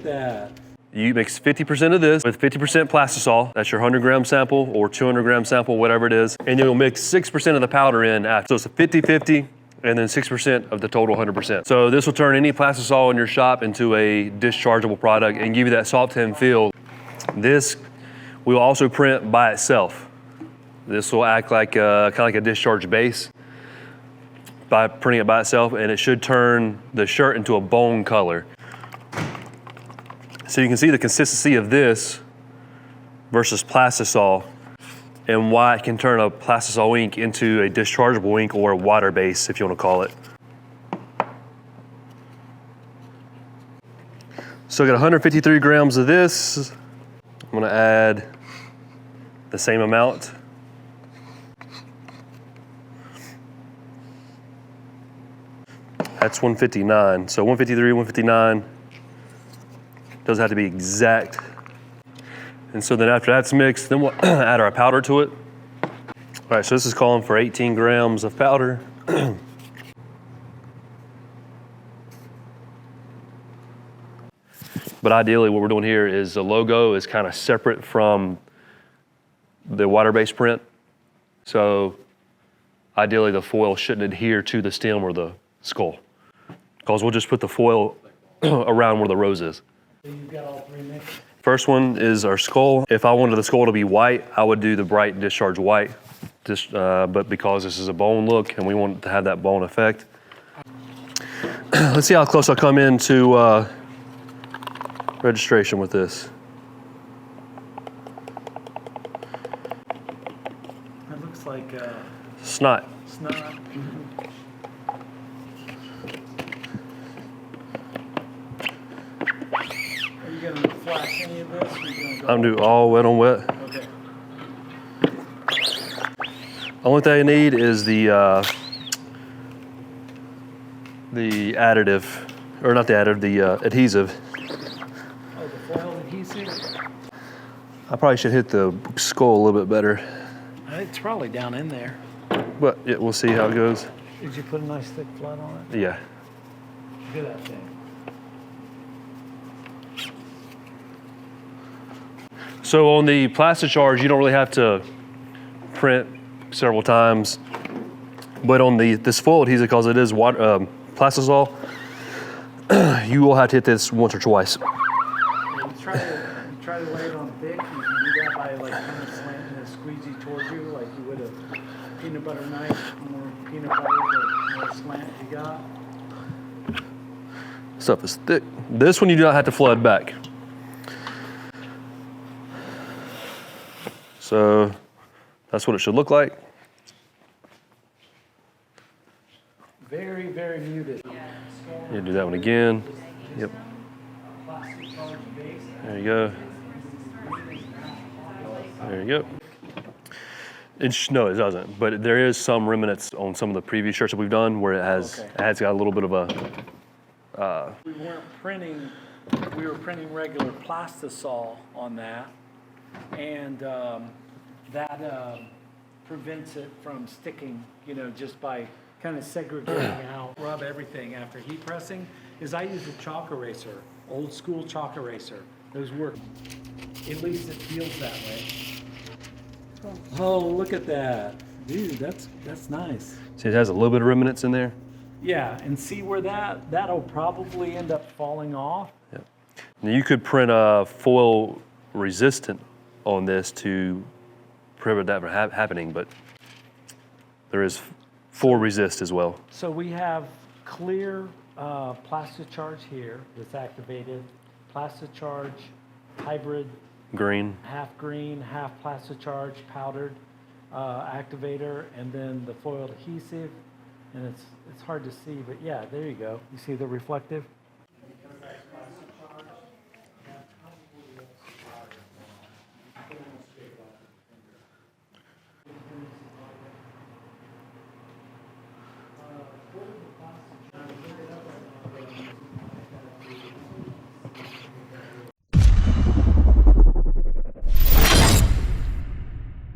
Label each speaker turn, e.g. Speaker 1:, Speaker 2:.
Speaker 1: at that.
Speaker 2: You mix 50% of this with 50% plastisol. That's your 100-gram sample or 200-gram sample, whatever it is. And you'll mix 6% of the powder in after. So it's a 50-50 and then 6% of the total 100%. So this will turn any plastisol in your shop into a dischargeable product and give you that soft tin feel. This will also print by itself. This will act like kind of like a discharge base by printing it by itself, and it should turn the shirt into a bone color. So you can see the consistency of this versus plastisol and why it can turn a plastisol ink into a dischargeable ink or a water base, if you want to call it. So I got 153 grams of this. I'm gonna add the same amount. That's 159. So 153, 159. Doesn't have to be exact. And so then after that's mixed, then we'll add our powder to it. All right, so this is calling for 18 grams of powder. But ideally what we're doing here is the logo is kind of separate from the water-based print. So ideally the foil shouldn't adhere to the stem or the skull, because we'll just put the foil around where the rose is.
Speaker 1: So you've got all three mixed?
Speaker 2: First one is our skull. If I wanted the skull to be white, I would do the bright discharge white. But because this is a bone look and we want to have that bone effect. Let's see how close I'll come into registration with this.
Speaker 1: That looks like
Speaker 2: Snot.
Speaker 1: snot. Are you gonna flash any of this? Or are you gonna go
Speaker 2: I'm doing all wet on wet.
Speaker 1: Okay.
Speaker 2: Only thing I need is the additive, or not the additive, the adhesive.
Speaker 1: Oh, the foil adhesive?
Speaker 2: I probably should hit the skull a little bit better,
Speaker 1: It's probably down in there.
Speaker 2: but yeah, we'll see how it goes.
Speaker 1: Did you put a nice thick flood on it?
Speaker 2: Yeah.
Speaker 1: Look at that thing.
Speaker 2: So on the Plasticharge, you don't really have to print several times, but on this foil adhesive, because it is water, plastisol, you will have to hit this once or twice.
Speaker 1: Yeah, you try to lay it on thick. You can do that by like kind of slanting a squeegee towards you, like you would a peanut butter knife. More peanut butter, the more slant you got.
Speaker 2: Stuff is thick. This one you do not have to flood back. So that's what it should look like.
Speaker 1: Very, very muted.
Speaker 2: You do that one again. Yep. There you go. There you go. No, it doesn't. But there is some remnants on some of the previous shirts that we've done where it has got a little bit of a.
Speaker 1: We weren't printing. We were printing regular plastisol on that, and that prevents it from sticking. You know, just by kind of segregating out. Rub everything after heat pressing. Is I use a chalk eraser, old school chalk eraser. Those work. At least it feels that way. Oh, look at that, dude. That's nice.
Speaker 2: See, it has a little bit of remnants in there.
Speaker 1: Yeah, and see where that'll probably end up falling off.
Speaker 2: Yep. Now you could print a foil resistant on this to prevent that from happening, but there is full resist as well.
Speaker 1: So we have clear Plasticharge here that's activated, Plasticharge hybrid,
Speaker 2: Green.
Speaker 1: half green, half Plasticharge powdered activator, and then the foiled adhesive. And it's hard to see, but yeah, there you go. You see the reflective?